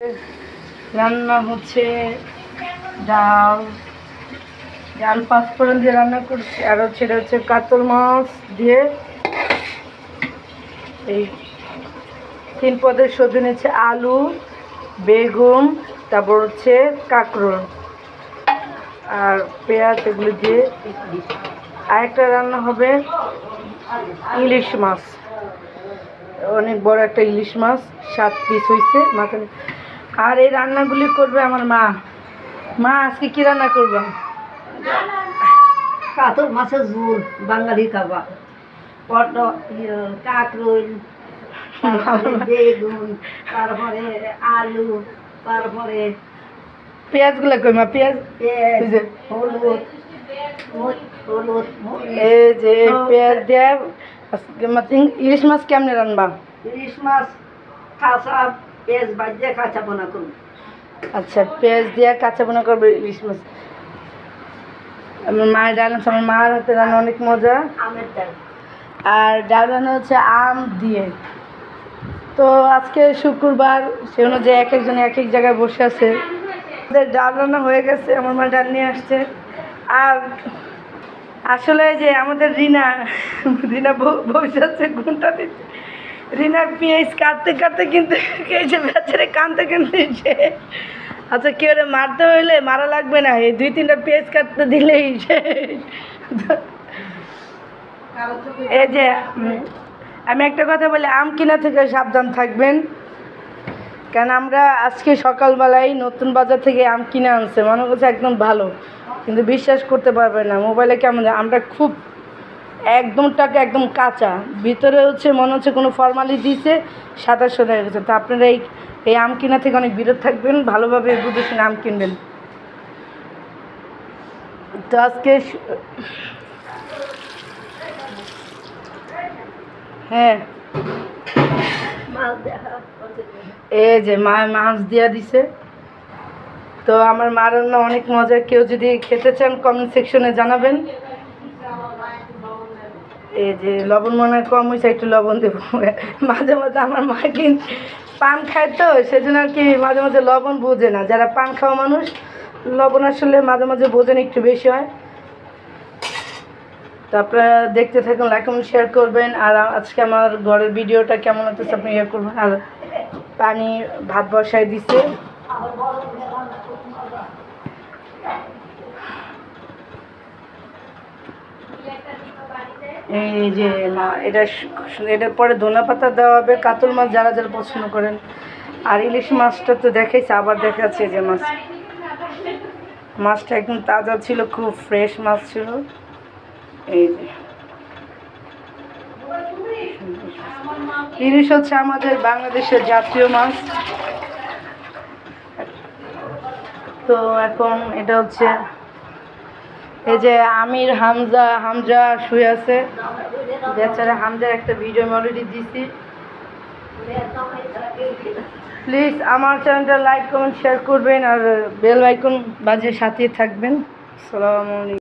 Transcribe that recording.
রান্না হচ্ছে ডাল ডাল পাঁচফোড়ন দিয়ে রান্না করছি, আর এটা হচ্ছে কাতল মাছ দিয়ে এই 3 পদের সবজি নিচ্ছে, আলু, বেগুন, তারপর হচ্ছে কাঁকরোল আর পেঁয়াজ, এগুলো দিয়ে। আরেকটা রান্না হবে ইলিশ মাছ, অনেক বড় একটা ইলিশ মাছ, 7 পিস হয়েছে মাথা। আর এই রান্নাগুলি করবে আমার মা। মা আজকে কি রান্না করবে? কাতল মাছের ঝোল, বাঙালি খাবার, পটল, কাঁকরোল, বেগুন, তারপরে আলু, তারপরে পেঁয়াজগুলো কই মা? পেঁয়াজ, হলুদ, হলুদ, এই যে পেঁয়াজ দিয়ে আজকে ইলিশ মাছ কেমনে রান্না? ইলিশ মাছ কাঁচা পেঁয়াজ বাজিয়ে কাঁচা বোনা করুন। আচ্ছা, পেঁয়াজ দিয়ে কাঁচা বোনা করবে ইলিশ মাছ। আমার মায়ের ডাল, আমার মার হাতে রান্না অনেক মজা। আমের ডাল, আর ডাল রান্না হচ্ছে আম দিয়ে। তো আজকে শুক্রবার, সে অনুযায়ী এক একজন এক এক জায়গায় বসে আছে। আমাদের ডাল রান্না হয়ে গেছে, আমার মা ডাল নিয়ে আসছে। আর আসলে যে আমাদের রিনা বসে আছে ঘুমটা দিচ্ছে। রিনার পেঁয়াজ কাটতে কাটতে কিন্তু খেয়েছে, বেচারে কানতে কিনতেছে। আচ্ছা, কেউ মারতে হইলে মারা লাগবে না, এই 2-3টা পেঁয়াজ কাটতে দিলেই এই যে আমি একটা কথা বলি, আম কিনা থেকে সাবধান থাকবেন, কারণ আমরা আজকে সকালবেলায় নতুন বাজার থেকে আম কিনে আনছে, মনে করছে একদম ভালো, কিন্তু বিশ্বাস করতে পারবে না, মোবাইলে কেমন আমরা খুব একদম টাকা একদম কাঁচা, ভিতরে হচ্ছে মনে হচ্ছে কোনো ফর্মালি দিয়েছে, সাদা হয়ে গেছে। তো আপনারা এই আম কিনা থেকে অনেক বিরত থাকবেন, ভালোভাবে বুঝে শুনে আম কিনবেন। তো আজকে হ্যাঁ, এই যে মা মাছ দিয়া দিছে। তো আমার মা রান্না অনেক মজার, কেউ যদি খেতে চান কমেন্ট সেকশনে জানাবেন। এই যে লবণ মনে হয় কম হয়েছে, একটু লবণ দেবো। মাঝে মাঝে আমার মা কিন্তু পান খায়, তো সেজন্য আর কি মাঝে মাঝে লবণ বোঝে না। যারা পান খাওয়া মানুষ লবণ আসলে মাঝে মাঝে বোঝেন একটু বেশি হয়। তো আপনারা দেখতে থাকুন, লাইক কমেন্ট শেয়ার করবেন। আর আজকে আমার ঘরের ভিডিওটা কেমন হতেছে আপনি ইয়ে করবেন। আর পানি ভাত বসায় দিছে। এই যে না, এটার পরে ধনেপাতা দেওয়া হবে, কাতল মাছ যারা যারা পছন্দ করেন। আর ইলিশ মাছটা তো দেখাইছে, আবার দেখাচ্ছে যে মাছটা একদম তাজা ছিল, খুব ফ্রেশ মাছ ছিল। এই যে ইলিশ হচ্ছে আমাদের বাংলাদেশের জাতীয় মাছ। তো এখন এটা হচ্ছে এই যে আমির হামজা শুয়ে আছে, বেচারা হামজার একটা ভিডিও আমি অলরেডি দিছি। প্লিজ আমার চ্যানেলটা লাইক কমেন্ট শেয়ার করবেন, আর বেল আইকন বাজিয়ে সাথে থাকবেন। আসসালামু আলাইকুম।